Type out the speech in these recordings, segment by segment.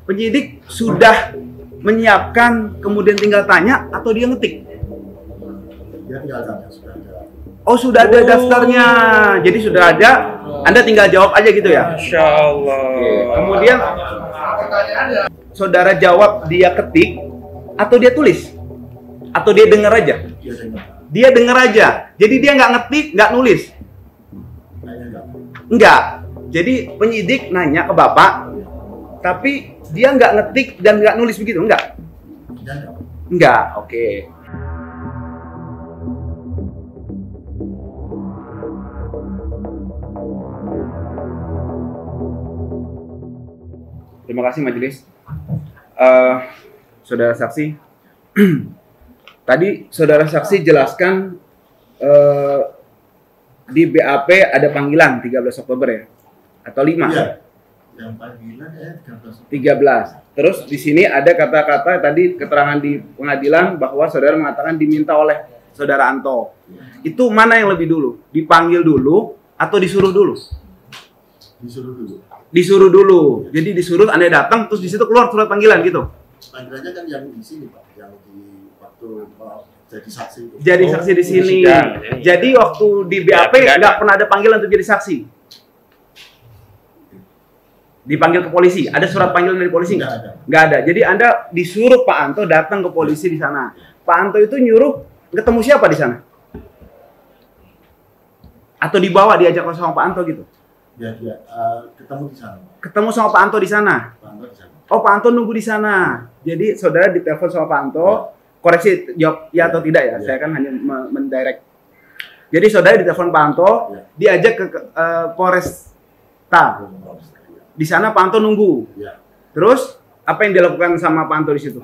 penyidik sudah menyiapkan kemudian tinggal tanya atau dia ngetik? Dia tinggal tanya, sudah ada. Oh, sudah ada daftarnya. Jadi sudah ada, Anda tinggal jawab aja gitu ya? Masya Allah. Kemudian saudara jawab dia ketik atau dia tulis? Atau dia dengar aja? Dia dengar. Dia dengar aja. Jadi dia nggak ngetik, nggak nulis? Kayaknya enggak. Enggak. Jadi penyidik nanya ke Bapak, tapi dia nggak ngetik dan nggak nulis begitu? Enggak? Dia enggak. Enggak, oke. Terima kasih majelis. Saudara saksi, tadi saudara saksi jelaskan di BAP ada panggilan 13 Oktober ya? Atau 5? Iya. Yang panggilan 13. 13. Terus di sini ada kata-kata tadi keterangan di pengadilan bahwa saudara mengatakan diminta oleh saudara Anto. Itu mana yang lebih dulu? Dipanggil dulu atau disuruh dulu? Disuruh dulu. Disuruh dulu. Jadi disuruh Anda datang terus di situ keluar surat panggilan gitu. Panggilannya kan yang di sini Pak, yang di waktu jadi saksi. Jadi saksi di sini. Jadi waktu di BAP nggak pernah ada panggilan untuk jadi saksi. Dipanggil ke polisi. Ada surat panggilan dari polisi nggak? Nggak ada. Nggak ada. Jadi Anda disuruh Pak Anto datang ke polisi di sana. Pak Anto itu nyuruh ketemu siapa di sana? Atau dibawa diajak sama Pak Anto gitu? Ya, ketemu di sana. Ketemu sama Pak Anto di sana. Pak Anto di sana. Oh, Pak Anto nunggu di sana. Jadi saudara ditelepon sama Pak Anto, koreksi jawab ya atau tidak ya. Saya kan hanya mendirect. Jadi saudara ditelepon Pak Anto, diajak ke Polresta. Di sana Pak Anto nunggu. Ya. Terus apa yang dilakukan sama Pak Anto di situ?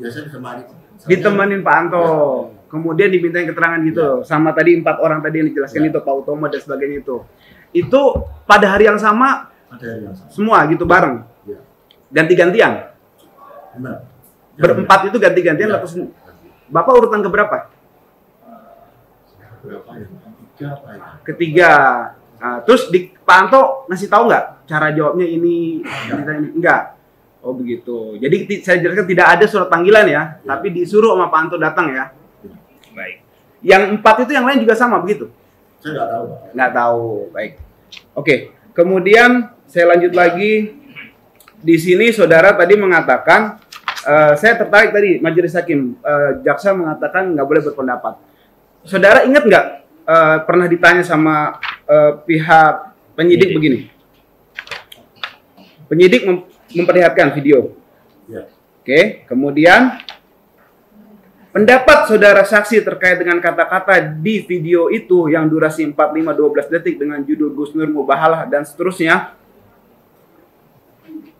Biasa ditemani. Ditemanin Pak Anto. Kemudian dimintain keterangan gitu. Sama tadi 4 orang tadi yang dijelaskan itu, Pak Utomo dan sebagainya itu. Itu pada hari yang sama Ada yang sama. semua gitu bareng. Ya. Ganti-gantian. Benar. Berempat itu ganti-gantian atau Bapak urutan keberapa? Berapa ya? Ketiga apa ya? Ketiga. Nah, terus di Pak Anto ngasih tahu nggak cara jawabnya ini? Enggak. Oh begitu. Jadi saya jelaskan tidak ada surat panggilan ya, tapi disuruh sama Pak Anto datang ya. Baik. Yang 4 itu yang lain juga sama begitu? Saya nggak tahu Pak. Nggak tahu. Baik. Oke. Kemudian saya lanjut lagi. Di sini saudara tadi mengatakan, saya tertarik tadi majelis hakim, jaksa mengatakan nggak boleh berpendapat. Saudara ingat nggak pernah ditanya sama pihak penyidik begini? Penyidik memperlihatkan video. Ya. Oke, kemudian pendapat saudara saksi terkait dengan kata-kata di video itu yang durasi 4-5-12 detik dengan judul Gus Nur Mubahalah dan seterusnya.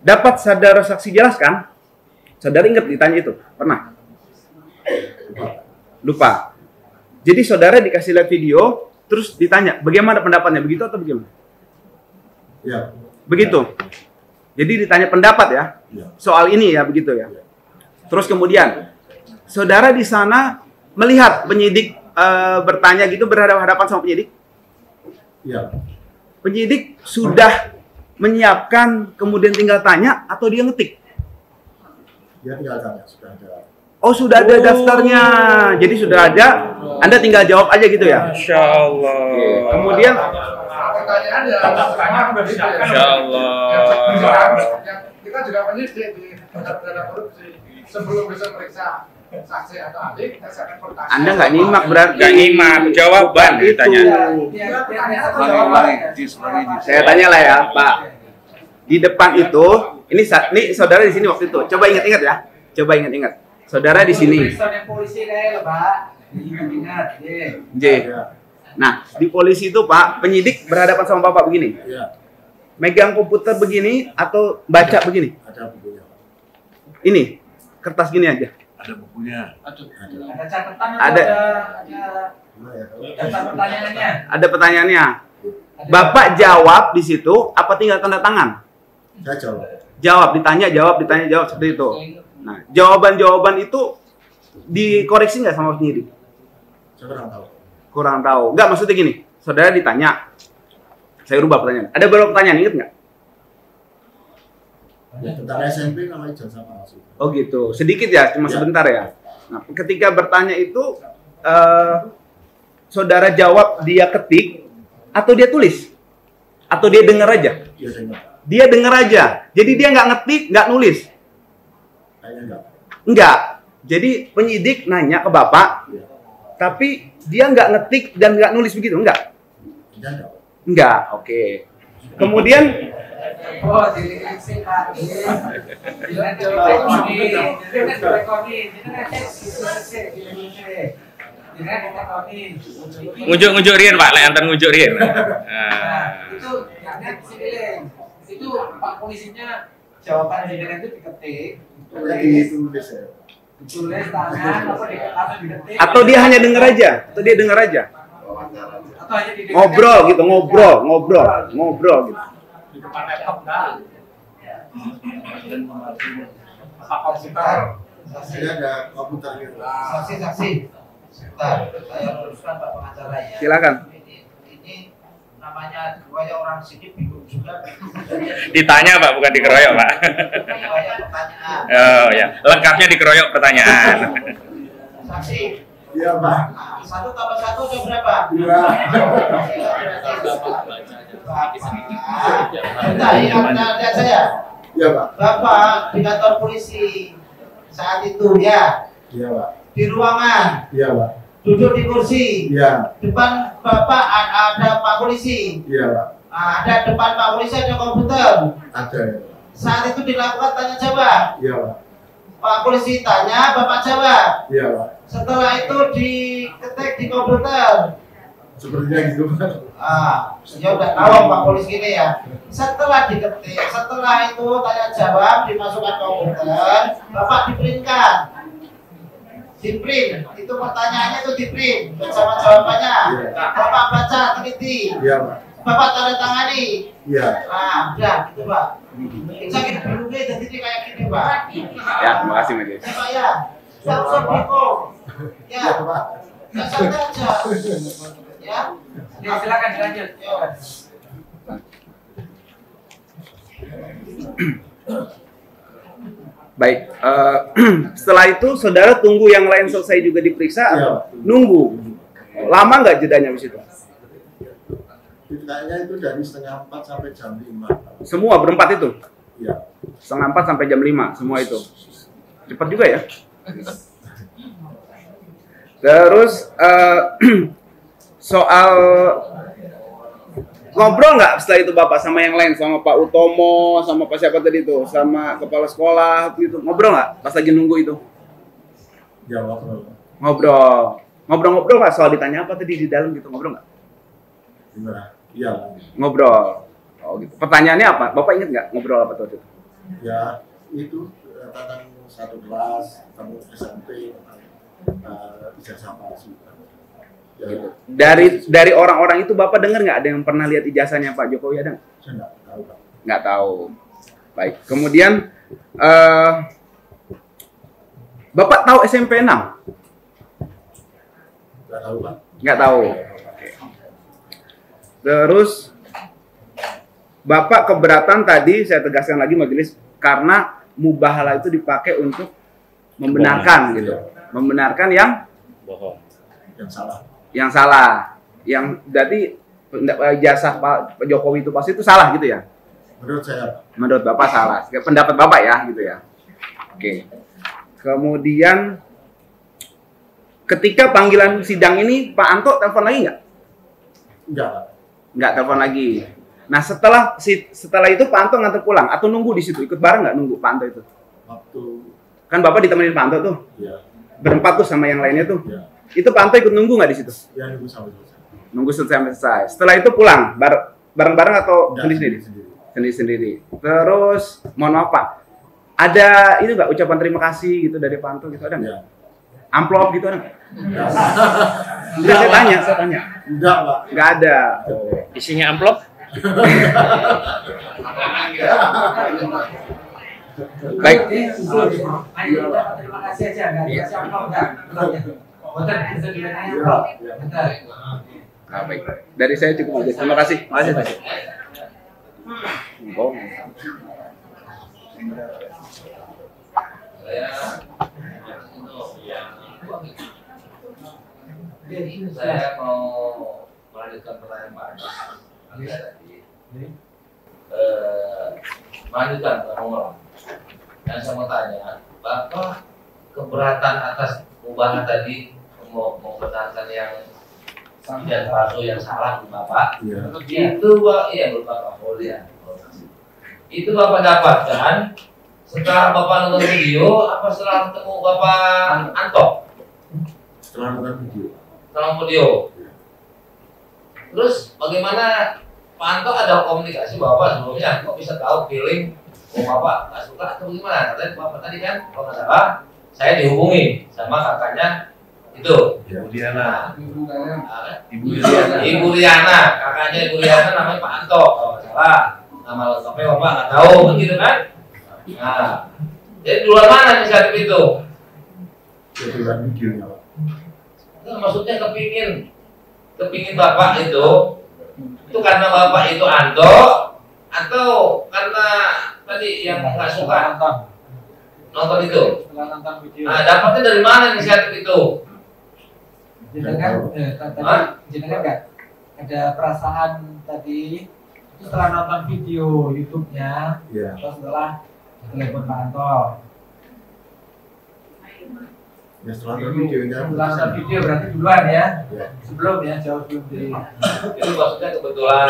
Dapat saudara saksi jelaskan? Saudara ingat ditanya itu? Pernah? Lupa. Jadi saudara dikasih lihat video, terus ditanya, bagaimana pendapatnya? Begitu atau bagaimana? Ya. Begitu. Jadi ditanya pendapat ya? Ya. Soal ini ya, begitu ya. Terus kemudian, saudara di sana melihat penyidik bertanya gitu, berhadapan-hadapan sama penyidik? Ya. Penyidik sudah menyiapkan, kemudian tinggal tanya, atau dia ngetik? Dia tinggal tanya, sudah ada. Oh, sudah ada daftarnya. Jadi sudah ada, Anda tinggal jawab aja gitu ya? Masya Allah. Kemudian, Masya Allah. Kita juga penyidik di pidana korupsi. Sebelum bisa periksa saksi atau ahli, kita akan bertanya. Anda nggak nyimak berarti? Nggak nyimak, jawaban Itu. ditanya. Saya tanya lah ya, Pak. Di depan itu, ini saudara di sini waktu itu. Coba ingat-ingat ya. Coba ingat-ingat. Saudara di sini. Polisi kayak Pak. Ingat, J. Nah, di polisi itu Pak, penyidik berhadapan sama Bapak begini. Ya. Megang komputer begini atau baca begini? Ada bukunya Pak. Ini, kertas gini aja. Ada bukunya. Ada catatan Ada. daftar pertanyaannya. Ada pertanyaannya. Bapak jawab di situ, apa tinggal tanda tangan? Saya jawab. Jawab, ditanya, jawab seperti itu. Nah, jawaban-jawaban itu dikoreksi nggak sama penyidik? Saya kurang tahu. Kurang tahu. Nggak, maksudnya gini, saudara ditanya, saya rubah pertanyaan. Ada beberapa pertanyaan, ingat nggak? Ya, tentara SMP namanya ijazah palsu. Oh gitu, sedikit ya, cuma Ya. sebentar ya. Nah, ketika bertanya itu, saudara jawab dia ketik atau dia tulis? Atau dia dengar aja? Iya, dengar. Dia dengar aja, jadi dia nggak ngetik, nggak nulis? Kayaknya enggak. Enggak. Jadi penyidik nanya ke Bapak, Iya. tapi dia nggak ngetik dan nggak nulis begitu, enggak? Kayaknya enggak. Enggak, oke. Kemudian, Oh, jadi Pak. Jangan direkoni. Jangan direkoni. Jangan direkoni. Ngujuk-ngujuk rien Pak, lek anten ngujuk rien. Nah. Itu jangan siling. Itu Pak polisinya jawaban jenengan itu diketik. Kayaknya ditulis ya. Ditulis tangan atau diketik. atau dia hanya dengar aja? Atau dia dengar aja? Atau hanya didengarkan. Ngobrol gitu, ngobrol gitu. Di depan laptop enggak? Apa komputer? Ini ada komputernya. Saksi. Sebentar, saya luruskan Pak pengacara ya. Silakan. Ini namanya dikeroyok orang sini bingung juga. Ditanya Pak, bukan dikeroyok Pak. Dikeroyok pertanyaan. Oh ya, lengkapnya dikeroyok pertanyaan. Saksi. Iya, Pak. Nah, 1 tambah 1 udah berapa? 2. Bentar, ini lihat saya. Iya, Pak. Bapak di kantor polisi saat itu ya, Iya, Pak. di ruangan, Iya, Pak. duduk di kursi. Iya. Depan Bapak ada Pak polisi. Iya, Pak. Nah, ada depan Pak polisi ada komputer. Ada ya. Saat itu dilakukan tanya jawab. Iya, Pak. Pak polisi tanya, Bapak jawab. Iya, Pak. Setelah itu diketik di komputer. Sepertinya gitu, Pak. Ya udah tahu Pak polisi ini ya. Setelah diketik, setelah itu tanya jawab dimasukkan komputer, Bapak diprintkan. Diprint, itu pertanyaannya itu diprint bersama jawabannya. Iya. Bapak baca teliti, Iya, Pak. Bapak tanda tangani. Iya. Udah gitu Pak. Sakit dulunya jadi kayak gini Pak. Ya, terima kasih Majelis. Ya Pak ya. Tidak usah bingung. Ya. Iya, Pak. Ya santai aja. Ya. Ya, silakan dilanjut. Ya. Baik, setelah itu saudara tunggu yang lain selesai juga diperiksa Iya. atau nunggu? Lama nggak jedanya di situ? Kayaknya itu dari setengah 4 sampai jam 5. Semua berempat itu? Iya. Setengah 4 sampai jam 5, semua itu? Cepat juga ya? Terus, soal ngobrol nggak setelah itu Bapak sama yang lain, sama Pak Utomo, sama Pak siapa tadi itu, sama kepala sekolah gitu, ngobrol nggak pas lagi nunggu itu? Jawab. Ngobrol Pak, soal ditanya apa tadi di dalam gitu, ngobrol nggak? Gimana? Iya. Ngobrol. Oh gitu. Pertanyaannya apa? Bapak ingat nggak ngobrol apa tuh? Ya, itu tentang satu kelas, tentang SMP, ijazah palsu. Ya, Gitu. Dari orang-orang itu Bapak dengar nggak ada yang pernah lihat ijazahnya Pak Jokowi, ada nggak? saya nggak tahu, Pak. Nggak tahu. Baik. Kemudian Bapak tahu SMP 6? Nggak tahu, Pak. Nggak tahu. Oke. Terus Bapak keberatan tadi, saya tegaskan lagi majelis, karena mubahalah itu dipakai untuk membenarkan gitu. Membenarkan yang Bohong. Yang salah. yang berarti jasa Pak Jokowi itu pasti itu salah gitu ya? Menurut saya, Pak. Menurut Bapak salah. Pendapat Bapak ya gitu ya. Oke. Kemudian ketika panggilan sidang ini Pak Anto telepon lagi nggak? Enggak, Pak. Nggak telepon lagi. Nah setelah itu Pak Anto nganter pulang atau nunggu di situ, ikut bareng nggak nunggu Pak Anto itu? Waktu, Kan Bapak ditemenin Pak Anto tuh, ya, berempat tuh sama yang lainnya tuh. ya, Itu Pak Anto ikut nunggu nggak di situ? ya nunggu sampai selesai. Nunggu selesai. Setelah itu pulang bareng-bareng atau Enggak, sendiri-sendiri? sendiri. Sendiri-sendiri. Terus mohon maaf Pak, ada ini nggak ucapan terima kasih gitu dari Pak Anto gitu, ada nggak? Ya. Amplop gitu ada nggak? Enggak. Udah saya tanya. Enggak, Pak. Nggak ada. Isinya amplop? Baik. Terima kasih aja, nggak dikasih amplop, nggak. Betul, bisa ditanyain amplop. Betul. Nah, baik. Dari saya cukup aja. Terima kasih. Terima kasih. Oh. Saya mau melanjutkan pertanyaan Pak Agus tadi. Melanjutkan Pak Romo. Dan saya mau tanya, Bapak keberatan atas perubahan tadi mau membenarkan yang dan palsu yang salah Bapak? Iya. Itu Pak, iya Bapak Kapolri ya. Itu Bapak dapatkan setelah Bapak nonton video apa setelah ketemu Bapak Anto? Setelah nonton video. Setelah video. Terus bagaimana Pak Anto ada komunikasi Bapak sebelumnya? Kok bisa tahu feeling Bapak nggak suka atau bagaimana? Katanya Bapak tadi kan kalau nggak salah saya dihubungi sama kakaknya itu Ibu Diana. Ibu Riana, kakaknya Ibu Riana namanya Pak Anto kalau nggak salah. Nama lengkapnya Bapak nggak tahu begitu kan? Nah, jadi duluan mana inisiatif itu? Duluan videonya Pak. Nah, maksudnya kepingin Bapak itu karena Bapak itu Anto atau karena tadi yang nggak suka nonton itu? Setelah nonton video. Nah, dapatnya dari mana inisiatif itu? Jenengan tadi jenengan nggak ada perasaan tadi itu setelah nonton video YouTube-nya Iya. atau setelah telepon Pak Anto? Ya setelah nonton videonya. Setelah nonton video berarti duluan ya? Iya. Sebelum ya, jauh sebelum di. Itu maksudnya kebetulan.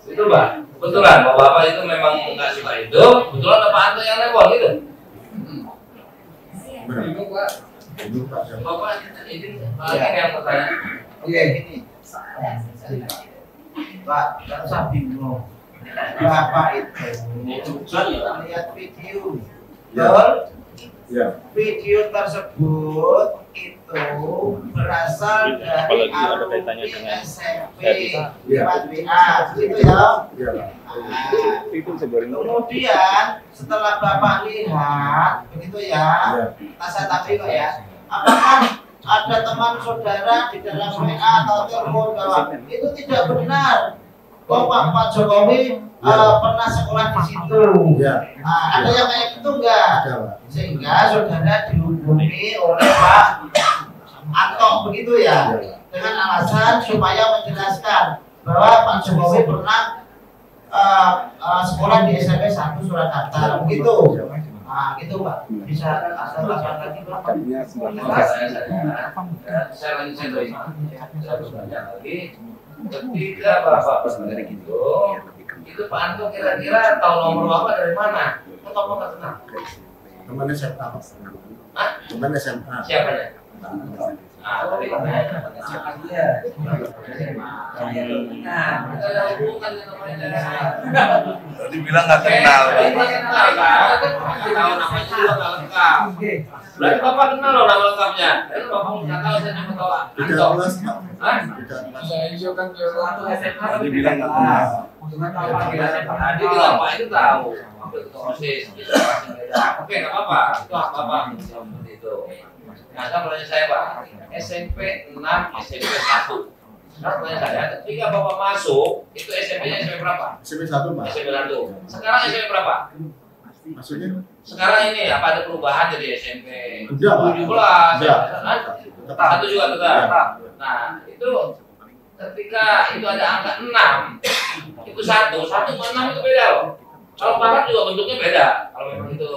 Itu Pak, kebetulan bahwa Bapak itu memang nggak suka itu, kebetulan ada Pak Anto yang nelpon gitu. Benar. Bingung Pak. Itu Pak. Bapak ini yang bertanya. Oke, gini. Pak, jangan usah bingung. Bapak itu lihat video. Betul? Ya. Video tersebut itu berasal dari alumni SMP lewat WA, gitu ya. Iya. Kemudian setelah Bapak lihat, begitu ya, Iya. saya tadi kok ya, apakah ada teman saudara di dalam WA atau telepon bahwa itu tidak benar? Oh Pak Jokowi pernah sekolah di situ. Iya. Nah, ada yang kayak gitu enggak? Ada Pak. Sehingga saudara dihubungi oleh Pak Anto begitu ya, dengan alasan supaya menjelaskan bahwa Pak Jokowi pernah sekolah di SMP 1 Surakarta begitu. Nah, gitu Pak. Bisa ada tambahan lagi Pak? Saya bertanya lagi. Ketika Bapak benar itu Pak Anto kira-kira tahu nomor Bapak dari mana? Kok Bapak nggak kenal? Teman SMA Pak. Hah? Teman SMA. Siapanya? Tadi katanya. Iya. Nah, kita ada hubungan dengan namanya. Dibilang nggak kenal. Tahu namanya juga nggak lengkap. Berarti Bapak kenal loh nama lengkapnya. Tapi Bapak nggak tahu saya cuma tahu Tidak Anto. kelas Pak. Hah? Tidak kelas. Saya hijaukan ke Satu SMA Dibilang nggak kenal. Cuma kalau panggil SMA Tadi bilang Pak itu tahu. Ambil ketua OSIS. Oke, nggak apa-apa. Itu hak Bapak. Seperti itu. Nah, sekarang pertanyaan saya Pak. SMP 6, SMP 1. Sekarang pertanyaan saya, ketika Bapak masuk, itu SMP-nya SMP berapa? SMP 1 Pak. SMP 1. Sekarang SMP berapa? Maksudnya? Sekarang ini apa ada perubahan jadi SMP Udah, Pak. 17? Udah. Hah? Satu juga tetap. Nah, itu ketika itu ada angka 6, itu 1 sama 6 itu beda loh. Kalau pangkat juga bentuknya beda. Kalau memang itu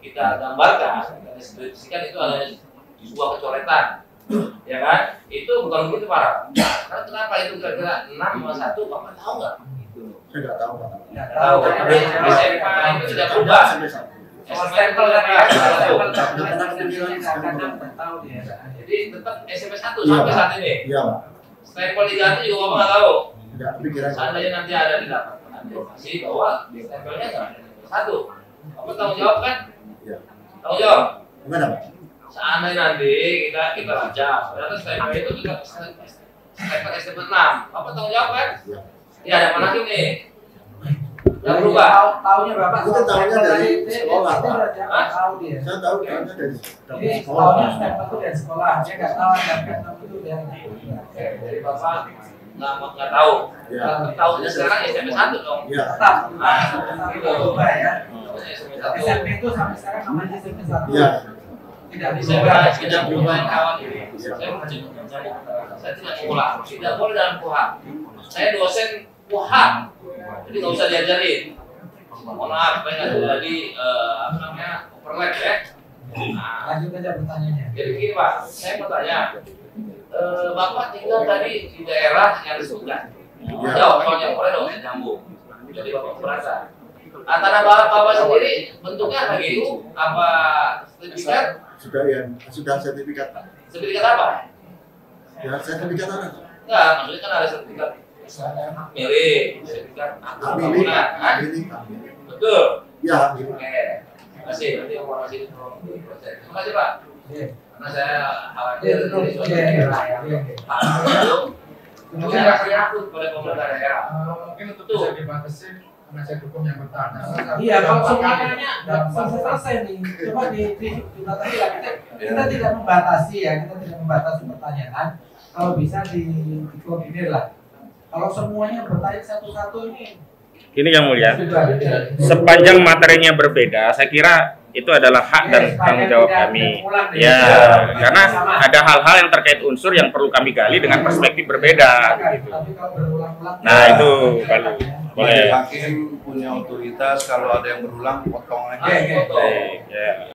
kita gambarkan, kita deskripsikan itu adalah sebuah kecoretan, ya kan? Itu bukan begitu Pak. Karena kenapa itu kira-kira 6 sama 1, Bapak tahu nggak? Saya nggak tahu Pak. Nggak tahu. Tapi SMA itu tidak berubah. SMP 1. stempel kan ya, tahu dia. Jadi tetap SMP 1 sampai saat ini. Iya Pak. Stempel diganti juga Bapak nggak tahu. Tidak kepikiran. Seandainya nanti ada didapatkan informasi bahwa stempelnya nggak ada SMP 1, Bapak tanggung jawab kan? Iya. Tanggung jawab. Gimana Pak? Seandainya nanti kita baca, ternyata stempel itu juga stempel SMP 6, Bapak tanggung jawab kan? Iya. Ya ada mana nih? Yang berubah. Tahunya Bapak. Itu tahunya dari sekolah, Pak. Hah? Tahu dia. Saya tahu kan dari Ini sekolah. tahunya stempel itu dari sekolah. Dia nggak tahu ada stempel itu dari. Oke, jadi Bapak nggak tahu. Ya. Tahunya sekarang SMP 1 dong. Ya. Tetap. Nah, gitu. Ya. SMP 1. SMP itu sampai sekarang namanya SMP 1. Ya. Tidak Saya berubah. tidak berubah yang kawan ini. Saya tidak mengulang. Tidak boleh dalam KUHP. Saya dosen KUHP, jadi nggak usah diajarin. Mohon maaf, saya nggak tahu tadi apa namanya overlap ya. Nah, Lanjut aja pertanyaannya. jadi begini Pak, saya mau tanya, Bapak tinggal tadi di daerah yang disebutkan. Jawab kalau yang boleh dong saya nyambung. Jadi Bapak merasa. Antara Bapak sendiri bentuknya kayak gitu, apa sertifikat? Sudah sertifikat. Sertifikat apa? Ya, sertifikat apa? Enggak, maksudnya kan ada sertifikat milik, sertifikat Milik. bangunan, kan? Milik. Betul. Ya, milik. Oke, terima kasih. Nanti mau kasih proses. Terima kasih Pak. Karena saya khawatir dari suatu daerah yang Mungkin tidak takut pada pemerintah daerah. mungkin untuk bisa dibatasi penasihat hukum yang bertanya. Iya, kalau semuanya selesai nih. Coba dibatasi lah. Kita tidak membatasi ya, kita tidak membatasi pertanyaan. Kalau bisa dikoordinir lah. Kalau semuanya bertanya satu-satu ini. Ini yang mulia. Sepanjang materinya berbeda, saya kira itu adalah hak dan tanggung jawab kami. Ya, karena ada hal-hal yang terkait unsur yang perlu kami gali dengan perspektif berbeda. Gitu. Nah itu baru boleh. Hakim punya otoritas kalau ada yang berulang potong aja. Potong. Ya.